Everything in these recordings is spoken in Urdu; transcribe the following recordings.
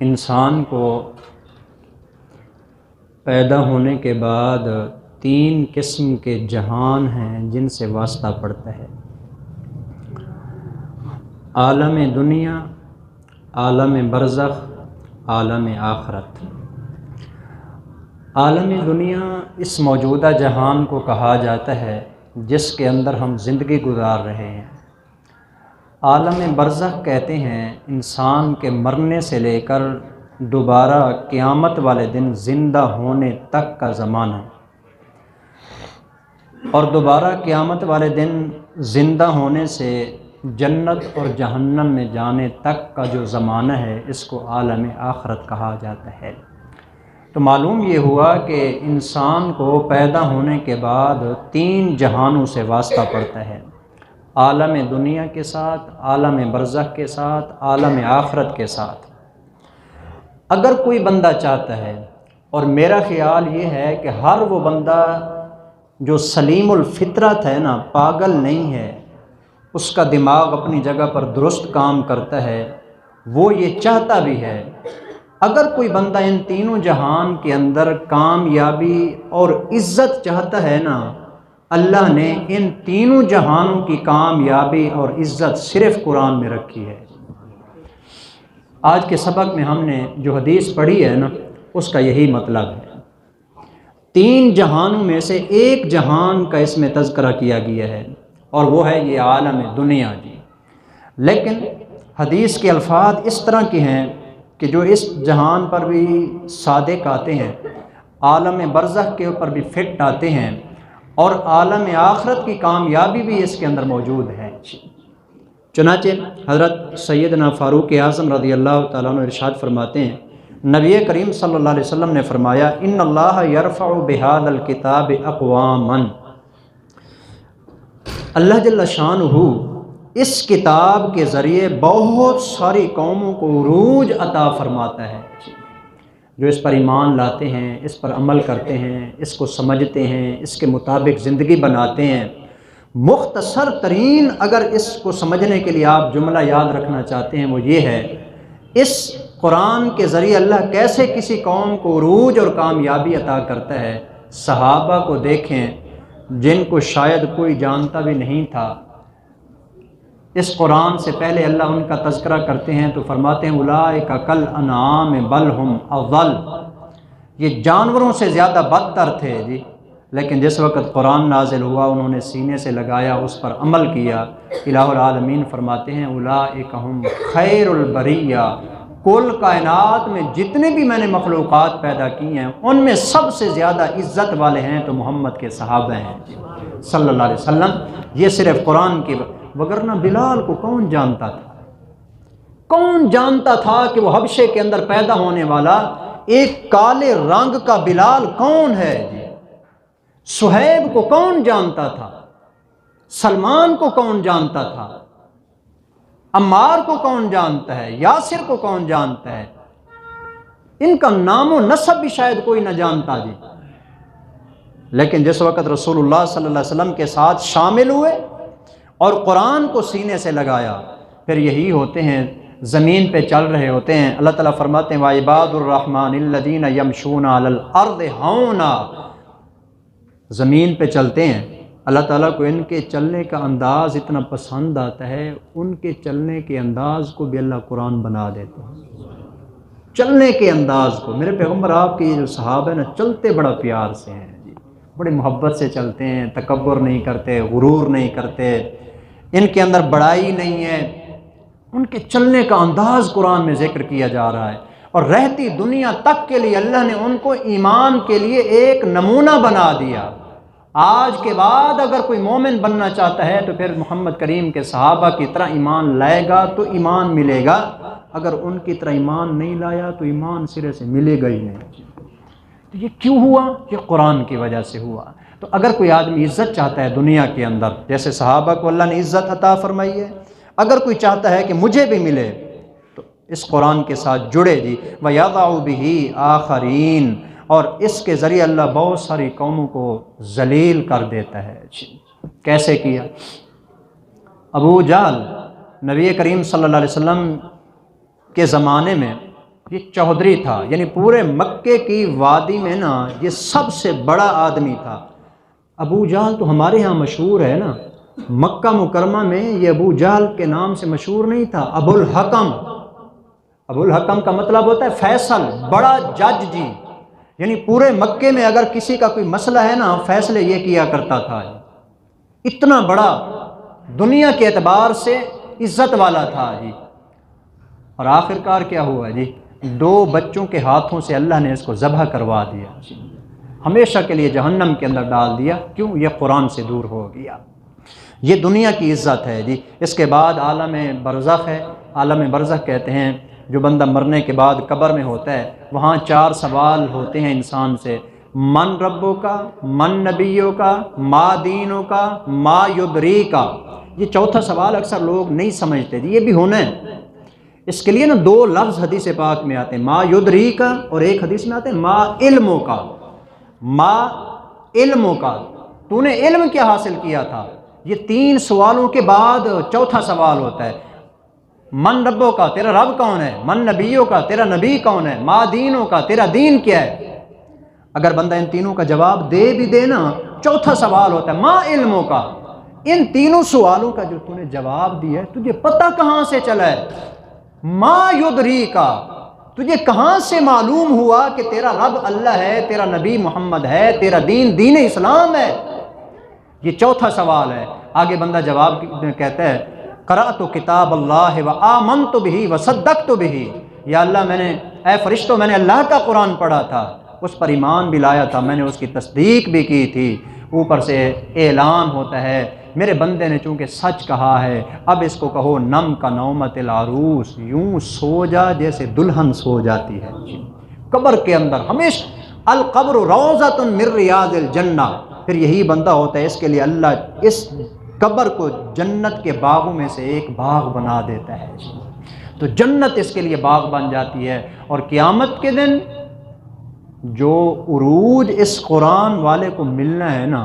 انسان کو پیدا ہونے کے بعد 3 قسم کے جہان ہیں جن سے واسطہ پڑتا ہے: عالم دنیا، عالم برزخ، عالم آخرت۔ عالم دنیا اس موجودہ جہان کو کہا جاتا ہے جس کے اندر ہم زندگی گزار رہے ہیں۔ عالم برزخ کہتے ہیں انسان کے مرنے سے لے کر دوبارہ قیامت والے دن زندہ ہونے تک کا زمانہ، اور دوبارہ قیامت والے دن زندہ ہونے سے جنت اور جہنم میں جانے تک کا جو زمانہ ہے اس کو عالم آخرت کہا جاتا ہے۔ تو معلوم یہ ہوا کہ انسان کو پیدا ہونے کے بعد 3 جہانوں سے واسطہ پڑتا ہے: عالم دنیا کے ساتھ، عالم برزخ کے ساتھ، عالم آخرت کے ساتھ۔ اگر کوئی بندہ چاہتا ہے، اور میرا خیال یہ ہے کہ ہر وہ بندہ جو سلیم الفطرت ہے نا، پاگل نہیں ہے، اس کا دماغ اپنی جگہ پر درست کام کرتا ہے، وہ یہ چاہتا بھی ہے، اگر کوئی بندہ ان تینوں جہان کے اندر کامیابی اور عزت چاہتا ہے نا، اللہ نے ان تینوں جہانوں کی کامیابی اور عزت صرف قرآن میں رکھی ہے۔ آج کے سبق میں ہم نے جو حدیث پڑھی ہے نا، اس کا یہی مطلب ہے۔ 3 جہانوں میں سے ایک جہان کا اس میں تذکرہ کیا گیا ہے، اور وہ ہے یہ عالم دنیا جی۔ لیکن حدیث کے الفاظ اس طرح کے ہیں کہ جو اس جہان پر بھی صادق آتے ہیں، عالم برزخ کے اوپر بھی فٹ آتے ہیں، اور عالم آخرت کی کامیابی بھی اس کے اندر موجود ہے۔ چنانچہ حضرت سیدنا فاروق اعظم رضی اللہ تعالیٰ عنہ ارشاد فرماتے ہیں، نبی کریم صلی اللہ علیہ وسلم نے فرمایا، ان اللہ یرفع بہذا الکتاب اقواما، اللہ جل شانہ اس کتاب کے ذریعے بہت ساری قوموں کو عروج عطا فرماتا ہے، جو اس پر ایمان لاتے ہیں، اس پر عمل کرتے ہیں، اس کو سمجھتے ہیں، اس کے مطابق زندگی بناتے ہیں۔ مختصر ترین اگر اس کو سمجھنے کے لیے آپ جملہ یاد رکھنا چاہتے ہیں، وہ یہ ہے: اس قرآن کے ذریعے اللہ کیسے کسی قوم کو عروج اور کامیابی عطا کرتا ہے۔ صحابہ کو دیکھیں جن کو شاید کوئی جانتا بھی نہیں تھا، اس قرآن سے پہلے اللہ ان کا تذکرہ کرتے ہیں تو فرماتے ہیں اولئک کالانعام بل ہم اضل، یہ جانوروں سے زیادہ بدتر تھے جی۔ لیکن جس وقت قرآن نازل ہوا انہوں نے سینے سے لگایا، اس پر عمل کیا۔ الہ العالمین فرماتے ہیں اولئک ہم خیر البریہ، کل کائنات میں جتنے بھی میں نے مخلوقات پیدا کی ہیں ان میں سب سے زیادہ عزت والے ہیں تو محمد کے صحابہ ہیں جی صلی اللہ علیہ وسلم۔ یہ صرف قرآن کی، وگرنہ بلال کو کون جانتا تھا؟ کون جانتا تھا کہ وہ حبشے کے اندر پیدا ہونے والا ایک کالے رنگ کا بلال کون ہے جی؟ صہیب کو کون جانتا تھا؟ سلمان کو کون جانتا تھا؟ عمار کو کون جانتا ہے؟ یاسر کو کون جانتا ہے؟ ان کا نام و نسب بھی شاید کوئی نہ جانتا جی۔ لیکن جس وقت رسول اللہ صلی اللہ علیہ وسلم کے ساتھ شامل ہوئے اور قرآن کو سینے سے لگایا، پھر یہی ہوتے ہیں، زمین پہ چل رہے ہوتے ہیں۔ اللہ تعالیٰ فرماتے ہیں وَعِبَادُ الرَّحْمَنِ الَّذِينَ يَمْشُونَ عَلَى الْأَرْضِ هَوْنًا، زمین پہ چلتے ہیں۔ اللہ تعالیٰ کو ان کے چلنے کا انداز اتنا پسند آتا ہے، ان کے چلنے کے انداز کو بھی اللہ قرآن بنا دیتے ہیں۔ چلنے کے انداز کو، میرے پیغمبر آپ کے یہ جو صحابہ ہیں نا، چلتے بڑا پیار سے ہیں جی، بڑی محبت سے چلتے ہیں، تکبر نہیں کرتے، غرور نہیں کرتے، ان کے اندر بڑائی نہیں ہے۔ ان کے چلنے کا انداز قرآن میں ذکر کیا جا رہا ہے، اور رہتی دنیا تک کے لیے اللہ نے ان کو ایمان کے لیے ایک نمونہ بنا دیا۔ آج کے بعد اگر کوئی مومن بننا چاہتا ہے تو پھر محمد کریم کے صحابہ کی طرح ایمان لائے گا تو ایمان ملے گا، اگر ان کی طرح ایمان نہیں لایا تو ایمان سرے سے ملے گا ہی نہیں۔ تو یہ کیوں ہوا؟ یہ قرآن کی وجہ سے ہوا۔ تو اگر کوئی آدمی عزت چاہتا ہے دنیا کے اندر، جیسے صحابہ کو اللہ نے عزت عطا فرمائی ہے، اگر کوئی چاہتا ہے کہ مجھے بھی ملے تو اس قرآن کے ساتھ جڑے جی۔ وَيَضَعُ بِهِ آخَرِينَ، اور اس کے ذریعے اللہ بہت ساری قوموں کو ذلیل کر دیتا ہے۔ کیسے کیا؟ ابو جہل نبی کریم صلی اللہ علیہ وسلم کے زمانے میں یہ چودھری تھا، یعنی پورے مکے کی وادی میں نا یہ سب سے بڑا آدمی تھا۔ ابو جہل تو ہمارے ہاں مشہور ہے نا، مکہ مکرمہ میں یہ ابو جہل کے نام سے مشہور نہیں تھا، ابو الحکم۔ ابو الحکم کا مطلب ہوتا ہے فیصل، بڑا جج جی، یعنی پورے مکے میں اگر کسی کا کوئی مسئلہ ہے نا فیصلے یہ کیا کرتا تھا۔ اتنا بڑا دنیا کے اعتبار سے عزت والا تھا جی۔ اور آخرکار کیا ہوا جی؟ 2 بچوں کے ہاتھوں سے اللہ نے اس کو ذبح کروا دیا، ہمیشہ کے لیے جہنم کے اندر ڈال دیا۔ کیوں؟ یہ قرآن سے دور ہو گیا۔ یہ دنیا کی عزت ہے جی۔ اس کے بعد عالم برزخ ہے۔ عالم برزخ کہتے ہیں جو بندہ مرنے کے بعد قبر میں ہوتا ہے، وہاں 4 سوال ہوتے ہیں انسان سے، من ربوں کا، من نبیوں کا، ما دینوں کا، ما یدری کا۔ یہ چوتھا سوال اکثر لوگ نہیں سمجھتے جی، یہ بھی ہونا ہے۔ اس کے لیے نا 2 لفظ حدیث پاک میں آتے ہیں، ما یدری کا، اور ایک حدیث میں آتے ہیں ما علموں کا۔ ما علموں کا، تو نے علم کیا حاصل کیا تھا؟ یہ 3 سوالوں کے بعد چوتھا سوال ہوتا ہے۔ من ربوں کا، تیرا رب کون ہے؟ من نبیوں کا، تیرا نبی کون ہے؟ ما دینوں کا، تیرا دین کیا ہے؟ اگر بندہ ان تینوں کا جواب دے بھی دے نا، چوتھا سوال ہوتا ہے ما علموں کا۔ ان 3 سوالوں کا جو تو نے جواب دیا ہے، تجھے پتہ کہاں سے چلا ہے؟ ما یدری کا، تجھے کہاں سے معلوم ہوا کہ تیرا رب اللہ ہے، تیرا نبی محمد ہے، تیرا دین دین اسلام ہے؟ یہ چوتھا سوال ہے۔ آگے بندہ جواب کہتا ہے قرأت کتاب اللہ وآمنت بہ وصدقت بہ، یا اللہ اے فرشتوں میں نے اللہ کا قرآن پڑھا تھا، اس پر ایمان بھی لایا تھا، میں نے اس کی تصدیق بھی کی تھی۔ اوپر سے اعلان ہوتا ہے میرے بندے نے چونکہ سچ کہا ہے، اب اس کو کہو نم کا نومت العروس، یوں سو جا جیسے دلہن سو جاتی ہے قبر کے اندر ہمیشہ۔ القبر روضۃ من ریاض الجنہ، پھر یہی بندہ ہوتا ہے، اس کے لیے اللہ اس قبر کو جنت کے باغوں میں سے ایک باغ بنا دیتا ہے، تو جنت اس کے لیے باغ بن جاتی ہے۔ اور قیامت کے دن جو عروج اس قرآن والے کو ملنا ہے نا،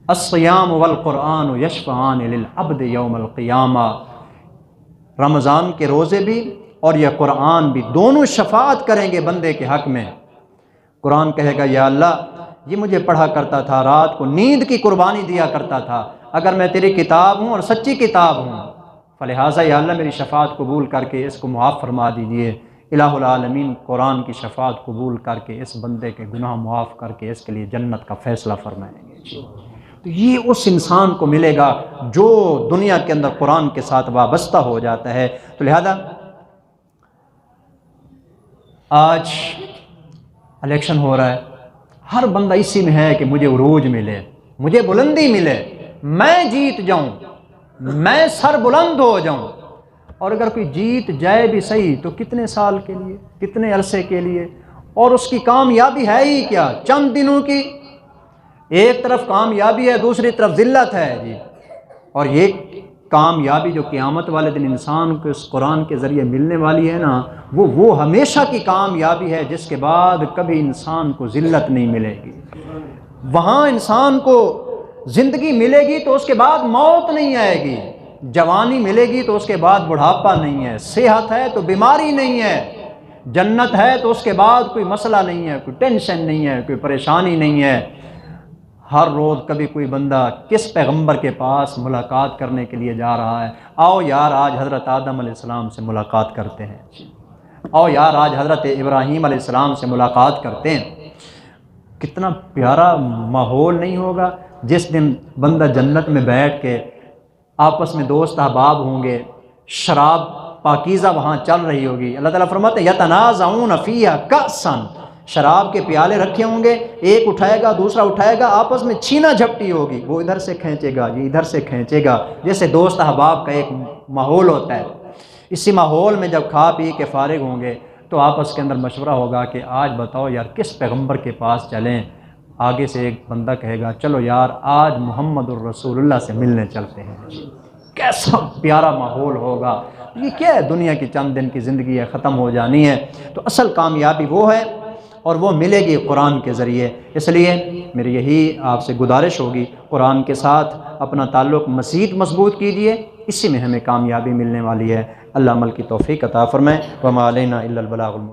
الصیام والقرآن یشفعان للعبد یوم القیامہ، رمضان کے روزے بھی اور یہ قرآن بھی دونوں شفاعت کریں گے بندے کے حق میں۔ قرآن کہے گا یا اللہ یہ مجھے پڑھا کرتا تھا، رات کو نیند کی قربانی دیا کرتا تھا، اگر میں تیری کتاب ہوں اور سچی کتاب ہوں، فلہٰذا یا اللہ میری شفاعت قبول کر کے اس کو معاف فرما دیجئے۔ الہ العالمین قرآن کی شفاعت قبول کر کے اس بندے کے گناہ معاف کر کے اس کے لیے جنت کا فیصلہ فرمائیں گے۔ تو یہ اس انسان کو ملے گا جو دنیا کے اندر قرآن کے ساتھ وابستہ ہو جاتا ہے۔ تو لہذا آج الیکشن ہو رہا ہے، ہر بندہ اسی میں ہے کہ مجھے عروج ملے، مجھے بلندی ملے، میں جیت جاؤں، میں سر بلند ہو جاؤں۔ اور اگر کوئی جیت جائے بھی صحیح تو کتنے سال کے لیے، کتنے عرصے کے لیے، اور اس کی کامیابی ہے ہی کیا؟ چند دنوں کی۔ ایک طرف کامیابی ہے، دوسری طرف ذلت ہے جی۔ اور یہ کامیابی جو قیامت والے دن انسان کو اس قرآن کے ذریعے ملنے والی ہے نا، وہ ہمیشہ کی کامیابی ہے، جس کے بعد کبھی انسان کو ذلت نہیں ملے گی۔ وہاں انسان کو زندگی ملے گی تو اس کے بعد موت نہیں آئے گی، جوانی ملے گی تو اس کے بعد بڑھاپا نہیں ہے، صحت ہے تو بیماری نہیں ہے، جنت ہے تو اس کے بعد کوئی مسئلہ نہیں ہے، کوئی ٹینشن نہیں ہے، کوئی پریشانی نہیں ہے۔ ہر روز کبھی کوئی بندہ کس پیغمبر کے پاس ملاقات کرنے کے لیے جا رہا ہے، آؤ یار آج حضرت آدم علیہ السلام سے ملاقات کرتے ہیں، آؤ یار آج حضرت ابراہیم علیہ السلام سے ملاقات کرتے ہیں۔ کتنا پیارا ماحول نہیں ہوگا جس دن بندہ جنت میں بیٹھ کے آپس میں دوست احباب ہوں گے، شراب پاکیزہ وہاں چل رہی ہوگی۔ اللہ تعالیٰ فرماتے ہیں یتنازعون فیہا کأسا، شراب کے پیالے رکھے ہوں گے، ایک اٹھائے گا دوسرا اٹھائے گا، آپس میں چھینا جھپٹی ہوگی، وہ ادھر سے کھینچے گا یہ ادھر سے کھینچے گا، جیسے دوست احباب کا ایک ماحول ہوتا ہے۔ اسی ماحول میں جب کھا پی کے فارغ ہوں گے تو آپس کے اندر مشورہ ہوگا کہ آج بتاؤ یار کس پیغمبر کے پاس چلیں۔ آگے سے ایک بندہ کہے گا چلو یار آج محمد الرسول اللہ سے ملنے چلتے ہیں۔ کیسا پیارا ماحول ہوگا۔ یہ کیا ہے، دنیا کی چند دن کی زندگی ہے، ختم ہو جانی ہے۔ تو اصل کامیابی وہ ہے اور وہ ملے گی قرآن کے ذریعے۔ اس لیے میری یہی آپ سے گزارش ہوگی، قرآن کے ساتھ اپنا تعلق مزید مضبوط کیجئے، اسی میں ہمیں کامیابی ملنے والی ہے۔ اللہ عمل کی توفیق عطا فرمائے۔ وما علینا الا البلاغ المبین۔